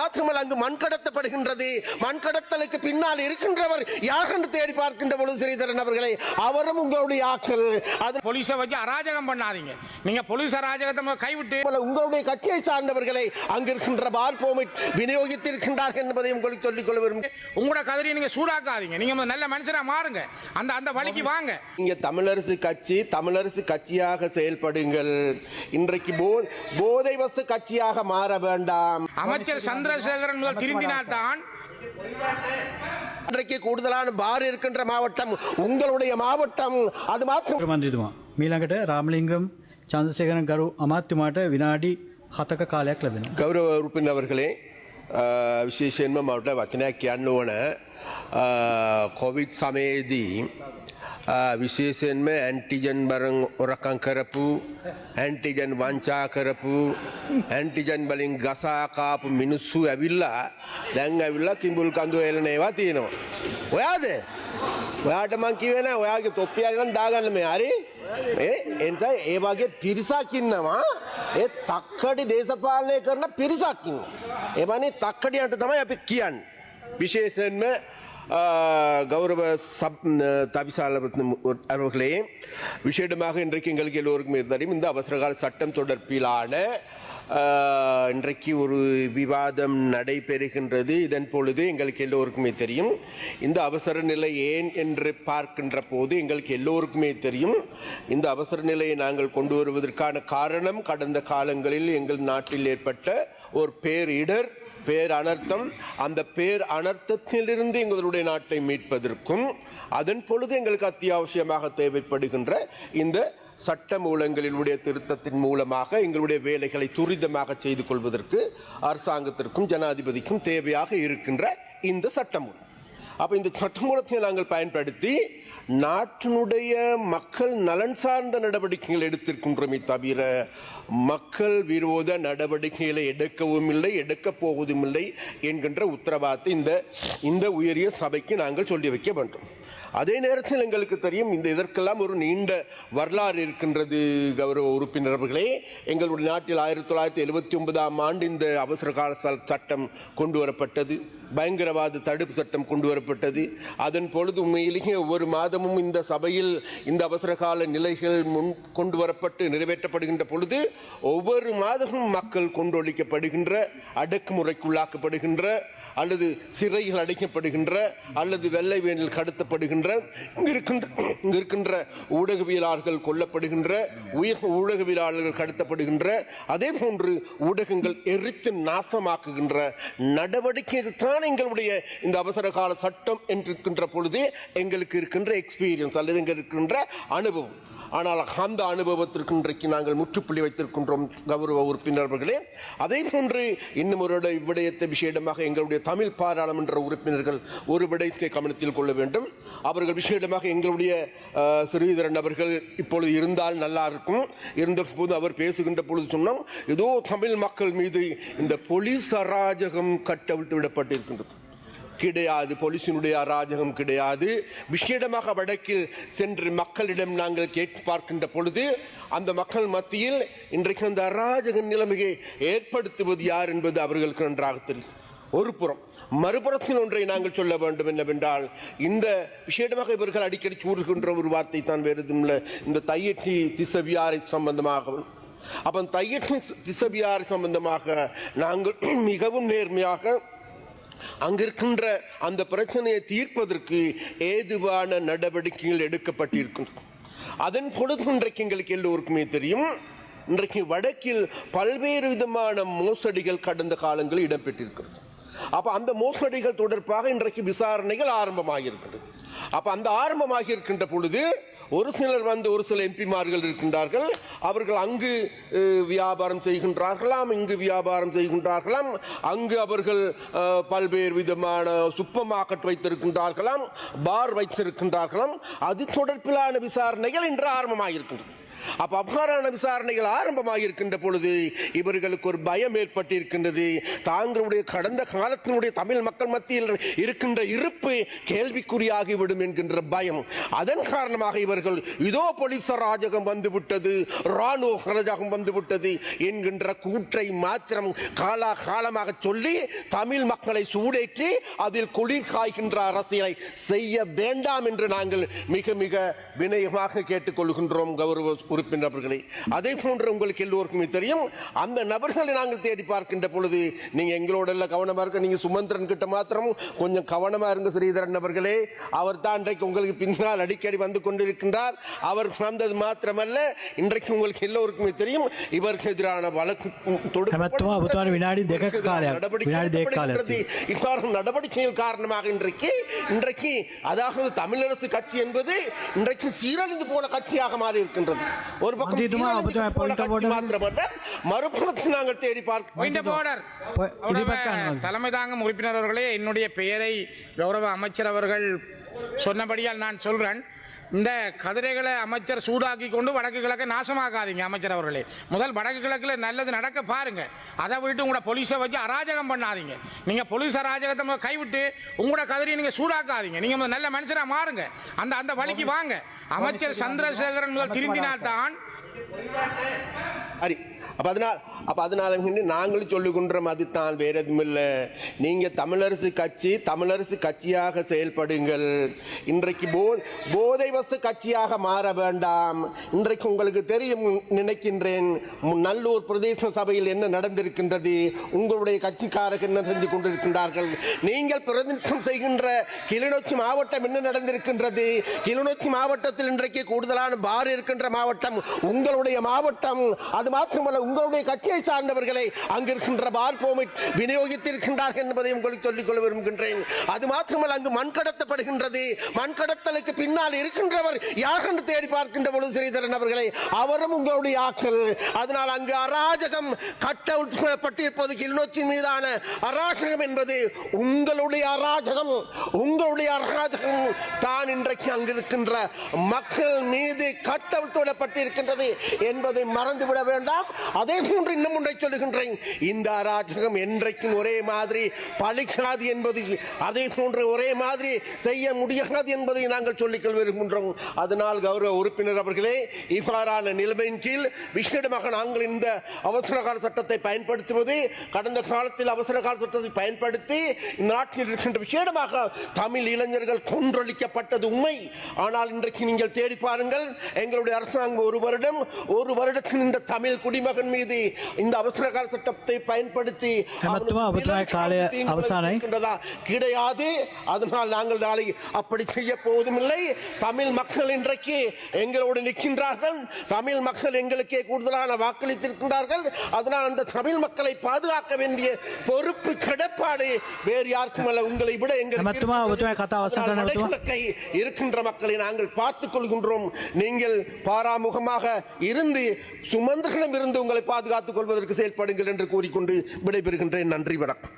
மாத்திரமல்ல அங்கு மண் கடத்தப்படுகின்றது. மண் கடத்தலுக்கு பின்னால் இருக்கின்றவர் யார் என்று தேடி பார்க்கின்ற பொழுது ஸ்ரீதரன் அவர்களை அவரும் உங்களுடைய ஆக்கள். அது போலீஸை வச்சு அராஜகம் பண்ணாதீங்க. நீங்க போலீஸ் அராஜகத்தை கைவிட்டு உங்களுடைய கட்சியை சார்ந்தவர்களை அங்கு இருக்கின்ற பார் பெர்மிட் விநியோகித்திருக்கின்றார்கள் என்பதை உங்களுக்கு சொல்லிக் கொள்ள விரும்புகிறேன். உங்களோட கதிரியை நீங்க சூடாக்காதீங்க. நீங்க நல்ல மனுஷரா மாறுங்க. அந்த அந்த வழிக்கு வாங்க. நீங்க தமிழரசு கட்சியாக செயல்படுங்கள். இன்றைக்கு போதை வஸ்து கட்சியாக மாற வேண்டாம். அமைச்சர் சந்திரசேகரன் முதல் திருந்தினால்தான் இன்றைக்கு கூடுதலான பார் இருக்கின்ற மாவட்டம் உங்களுடைய மாவட்டம். அது மாத்திரம் மீளඟට ராமலிங்கம் சந்திரசேகரன் கரு අමාත්‍යතුමාට විනාඩි 7ක කාලයක් ලැබෙනවා. ගෞරව උරුපින් අවர்களே, විශේෂයෙන්ම මට වචනයක් කියන්න ඕන. කොවිඩ් සමයේදී විශේෂයෙන්ම ඇන්ටිජන් බරන් ඔරකම් කරපු, ඇන්ටිජන් වංචා කරපු, ඇන්ටිජන් වලින් ගසා කාපු මිනිස්සු ඇවිල්ලා දැන් ඇවිල්ලා කිඹුල් කඳු එලන ඒවා තියෙනවා. ඔයාද? ඔයාට මං කිව්වේ නෑ ඔයාගේ තොප්පිය අරන් දාගන්න මේ. හරි? එතන ඒ වගේ පිරිසක් ඉන්නවා. ඒ තක්කඩි දේශපාලනය කරන පිරිසක් ඉන්නවා. ඒ වනේ තක්කඩියන්ට තමයි අපි කියන්නේ. විශේෂයෙන්ම கௌரவ தவிசாளர் அவர்களே, விசேடமாக இன்றைக்கு எங்களுக்கு எல்லோருக்குமே தெரியும் இந்த அவசரகால சட்டம் தொடர்பிலான இன்றைக்கு ஒரு விவாதம் நடைபெறுகின்றது. இதன் பொழுது எங்களுக்கு எல்லோருக்குமே தெரியும் இந்த அவசர நிலை ஏன் என்று பார்க்கின்ற போது எங்களுக்கு எல்லோருக்குமே தெரியும் இந்த அவசர நிலையை நாங்கள் கொண்டு வருவதற்கான காரணம் கடந்த காலங்களில் எங்கள் நாட்டில் ஏற்பட்ட ஒரு பேரிடர், பேர் அனர்த்தம். அந்த பேர் அனர்த்தத்திலிருந்து எங்களுடைய நாட்டை மீட்பதற்கும் அதன் பொழுது எங்களுக்கு அத்தியாவசியமாக தேவைப்படுகின்ற இந்த சட்ட மூலங்களினுடைய திருத்தத்தின் மூலமாக எங்களுடைய வேலைகளை துரிதமாக செய்து கொள்வதற்கு அரசாங்கத்திற்கும் ஜனாதிபதிக்கும் தேவையாக இருக்கின்ற இந்த சட்டமூலம். அப்போ இந்த சட்டமூலத்தை நாங்கள் பயன்படுத்தி நாட்டினுடைய மக்கள் நலன் சார்ந்த நடவடிக்கைகள் எடுத்திருக்கின்றமே தவிர மக்கள் விரோத நடவடிக்கைகளை எடுக்கவும் இல்லை, எடுக்கப் போவதும் இல்லை என்கின்ற உத்தரவாதத்தை இந்த உயரிய சபைக்கு நாங்கள் சொல்லி வைக்க வேண்டும். அதே நேரத்தில் எங்களுக்கு தெரியும் இதற்கெல்லாம் ஒரு நீண்ட வரலாறு இருக்கின்றது. கௌரவ உறுப்பினர்களே, எங்களுடைய நாட்டில் 1979ஆம் ஆண்டு இந்த அவசர கால சட்டம் கொண்டு வரப்பட்டது. பயங்கரவாத தடுப்பு சட்டம் கொண்டு வரப்பட்டது. அதன் பொழுது உண்மையிலேயே ஒவ்வொரு மாதமும் இந்த சபையில் இந்த அவசர கால நிலைகள் கொண்டு வரப்பட்டு நிறைவேற்றப்படுகின்ற பொழுது ஒவ்வொரு மாதமும் மக்கள் கொண்டொழிக்கப்படுகின்ற, அடக்குமுறைக்குள்ளாக்கப்படுகின்ற, அல்லது சிறைகள் அடைக்கப்படுகின்ற, அல்லது வெள்ளை வேனில் கடத்தப்படுகின்ற, இங்கு இருக்கின்ற ஊடகவியலாளர்கள் கொல்லப்படுகின்ற, ஊடகவியலாளர்கள் கடத்தப்படுகின்ற, அதே போன்று ஊடகங்கள் எரித்து நாசமாக்குகின்ற நடவடிக்கைகள் தான் எங்களுடைய இந்த அவசர கால சட்டம் என்றிருக்கின்ற பொழுது எங்களுக்கு இருக்கின்ற எக்ஸ்பீரியன்ஸ் அல்லது எங்களுக்கு இருக்கின்ற அனுபவம். ஆனால் அந்த அனுபவத்திற்கு இன்றைக்கு நாங்கள் முற்றுப்புள்ளி வைத்திருக்கின்றோம் கௌரவ உறுப்பினர்களே. அதே போன்று இன்னும் ஒரு விடயத்தை விசேடமாக எங்களுடைய தமிழ் பாராளுமன்ற உறுப்பினர்கள் ஒரு விடயத்தை கவனத்தில் கொள்ள வேண்டும். அவர்கள் விசேடமாக எங்களுடைய ஸ்ரீதரன் அவர்கள் இப்பொழுது இருந்தால் நல்லா இருக்கும். இருந்த போது அவர் பேசுகின்ற பொழுது சொன்னோம் ஏதோ தமிழ் மக்கள் மீது இந்த போலீஸ் அராஜகம் கட்டவிழ்த்து விடப்பட்டிருக்கின்றது. கிடையாது, போலீசினுடைய அராஜகம் கிடையாது. விசேடமாக வடக்கில் சென்று மக்களிடம் நாங்கள் கேட்டு பார்க்கின்ற பொழுது அந்த மக்கள் மத்தியில் இன்றைக்கு அந்த அராஜக நிலைமையை ஏற்படுத்துவது யார் என்பது அவர்களுக்கு நன்றாக தெரியும். ஒரு புறம். மறுபுறத்தில் ஒன்றை நாங்கள் சொல்ல வேண்டும் என்னவென்றால் இந்த விசேடமாக இவர்கள் அடிக்கடி கூறுகின்ற ஒரு வார்த்தை தான் வேறு எதுவும், இந்த தையட்டி திசவியாரை சம்பந்தமாக. அப்போ தையட்டி திசவியாரை சம்பந்தமாக நாங்கள் மிகவும் நேர்மையாக அங்கிருக்கின்ற அந்த பிரச்சனையை தீர்ப்பதற்கு ஏதுவான நடவடிக்கைகள் எடுக்கப்பட்டிருக்கின்றன. அதன் பொழுது இன்றைக்கு எங்களுக்கு எல்லோருக்குமே தெரியும் இன்றைக்கு வடக்கில் பல்வேறு விதமான மோசடிகள் கடந்த காலங்களில் இடம்பெற்றிருக்கிறது. அப்போ அந்த மோசடிகள் தொடர்பாக இன்றைக்கு விசாரணைகள் ஆரம்பமாகியிருக்கிறது. அப்போ அந்த ஆரம்பமாகி இருக்கின்ற பொழுது ஒரு சிலர் ஒரு சில எம்பிமார்கள் இருக்கின்றார்கள். அவர்கள் அங்கு வியாபாரம் செய்கின்றார்களாம், இங்கு வியாபாரம் செய்கின்றார்களாம், அங்கு அவர்கள் பல்வேறு விதமான சூப்பர் மார்க்கெட் வைத்திருக்கின்றார்களாம், பார் வைத்திருக்கின்றார்களாம். அது தொடர்பிலான விசாரணைகள் இன்று ஆரம்பமாகியிருக்கின்றது. அப்ப அவ்வாறான விசாரணைகள் ஆரம்பமாக இருக்கின்ற பொழுது இவர்களுக்கு ஒரு பயம் ஏற்பட்டிருக்கின்றது. தாங்களுடைய கடந்த காலத்தினுடைய தமிழ் மக்கள் மத்தியில் இருக்கின்ற இருப்பு கேள்விக்குறியாகிவிடும் என்கின்ற பயம். அதன் காரணமாக இவர்கள் இதோ போலீஸ் அராஜகம் வந்துவிட்டது, ராணுவ அராஜகம் வந்துவிட்டது என்கின்ற கூற்றை மாத்திரம் காலமாக சொல்லி தமிழ் மக்களை சூடேற்றி அதில் குளிர் காய்கின்ற அரசியலை செய்ய வேண்டாம் என்று நாங்கள் மிக மிக வினயமாக கேட்டுக்கொள்கின்றோம் கௌரவ உறுப்பினர்களே. அதே போன்று உங்களுக்கு எல்லோருக்குமே தெரியும், அந்த நபர்களை நாங்கள் தேடி பார்க்கின்ற பொழுது நீங்க எங்களோட எல்லாம் கவனமா இருக்க. நீங்க சுமந்திரன் கிட்ட மாத்திரம் கொஞ்சம் கவனமா இருங்க ஸ்ரீதரன் நபர்களே. அவர் தான் இன்றைக்கு உங்களுக்கு பின்னால் அடிக்கடி வந்து கொண்டிருக்கின்றார். அவர் வந்தது மாத்திரமல்ல, இன்றைக்கு உங்களுக்கு எல்லோருக்குமே தெரியும் இவருக்கு எதிரான வழக்கு நடவடிக்கைகள் காரணமாக இன்றைக்கு அதாவது தமிழரசு கட்சி என்பது இன்றைக்கு சீரழிந்து போன கட்சியாக மாறி இருக்கின்றது. ஒரு பக்கம் மாத்திரமல்ல, மறுபுறத்தில் நாங்கள் தேடி தலைமை தாங்கும் உறுப்பினர் அவர்களே, என்னுடைய பெயரை கௌரவ அமைச்சர் அவர்கள் சொன்னபடியால் நான் சொல்றேன். இந்த கதிரைகளை அமைச்சர் சூடாக்கி கொண்டு வடக்கு கிழக்கு நாசமாக்காதீங்க அமைச்சர் அவர்களே. முதல் வடக்கு கிழக்குல நல்லது நடக்க பாருங்க. அதை விட்டு உங்களோட போலீஸை வச்சு அராஜகம் பண்ணாதீங்க. நீங்க போலீஸ் அராஜகத்தை கைவிட்டு உங்களோட கதிரையை நீங்க சூடாக்காதீங்க. நீங்க நல்ல மனுஷனா மாறுங்க. அந்த அந்த வழிக்கு வாங்க. அமைச்சர் சந்திரசேகரன் முதல் திருந்தினால்தான். அதனால நாங்களும் சொல்லுகின்றோம், அதுதான் வேற எதுவும் இல்லை. நீங்க தமிழரசு கட்சியாக செயல்படுங்கள். இன்றைக்கு போதை வஸ்து கட்சியாக மாற வேண்டாம். இன்றைக்கு உங்களுக்கு தெரியும் நினைக்கின்றேன், நல்லூர் பிரதேச சபையில் என்ன நடந்திருக்கின்றது, உங்களுடைய கட்சிக்காரர்கள் என்ன செஞ்சு கொண்டிருக்கின்றார்கள். நீங்கள் பிரதிநிதித்துவம் செய்கின்ற கிளிநொச்சி மாவட்டம் என்ன நடந்திருக்கின்றது. கிளிநொச்சி மாவட்டத்தில் இன்றைக்கு கூடுதலான பார் இருக்கின்ற மாவட்டம் உங்களுடைய மாவட்டம். அது மாத்திரமல்ல, உங்களுடைய கட்சியை சார்ந்தவர்களை அங்கிருக்கின்ற பார் பெர்மிட் விநியோகித்திருக்கின்றார்கள் என்பதை உங்களுக்கு சொல்லிக்கொள்ள விரும்புகின்றேன். அது மாத்திரமல்ல, அங்கு மண் கடத்தப்படுகின்றது. மண் கடத்தலுக்கு பின்னால் இருக்கின்றவர் யார் என்று தேடி பார்க்கின்ற பொழுது ஸ்ரீதரன் அவர்களை அவரும் உங்களுடைய ஆக்கள். அதனால் அங்கு அராஜகம் கட்டப்பட்டிருப்பது கிளிநொச்சி மீதான அராஜகம் என்பது உங்களுடைய அராஜகம் தான் இன்றைக்கு அங்கிருக்கின்ற மக்கள் மீது கட்டவிழ்த்துவிடப்பட்டிருக்கின்றது என்பதை மறந்துவிட வேண்டாம். அதே போன்று இன்னும் ஒன்றை சொல்லுகின்றேன், இந்த அராஜகம் என்றைக்கும் ஒரே மாதிரி பழிக்காது என்பது, அதே போன்று ஒரே மாதிரி செய்ய முடியாது என்பதை நாங்கள் சொல்லிக்கொள்ள விரும்புகின்றோம். அதனால் கௌரவ உறுப்பினர் அவர்களே, இவ்வாறான நிலைமையின் கீழ் விசேடமாக நாங்கள் இந்த அவசரகால சட்டத்தை பயன்படுத்துவது, கடந்த காலத்தில் அவசரகால சட்டத்தை பயன்படுத்தி நாட்டில் இருக்கின்ற விசேடமாக தமிழ் இளைஞர்கள் கொன்றொழிக்கப்பட்டது உண்மை. ஆனால் இன்றைக்கு நீங்கள் தேடி பாருங்கள், எங்களுடைய அரசாங்கம் ஒரு வருடத்தில் இந்த தமிழ் குடிமகன் மீது இந்த அவசரகால சட்டத்தை பயன்படுத்தி கிடையாது. அதனால் நாங்கள் நாளை அப்படி செய்ய போவதுமில்லை. தமிழ் மக்கள் இன்றைக்கு எங்களோடு நிற்கின்றார்கள். தமிழ் மக்கள் எங்களுக்கே கூடுதலான வாக்களித்திருக்கின்றார்கள். அதனால் அந்த தமிழ் மக்களை பாதுகாக்க வேண்டிய பொறுப்பு கடப்பாடு வேறு யாருக்கும் அல்ல, உங்களை விட எங்களுக்கு இருக்கின்ற மக்களை நாங்கள் பார்த்துக் கொள்கின்றோம். நீங்கள் பாராமுகமாக இருந்து சுமந்திரனிடம் இருந்து உங்களை பாதுகாத்துக் கொள்வதற்கு செயல்படுங்கள் என்று கூறிக்கொண்டு விடைபெறுகின்றேன். நன்றி, வணக்கம்.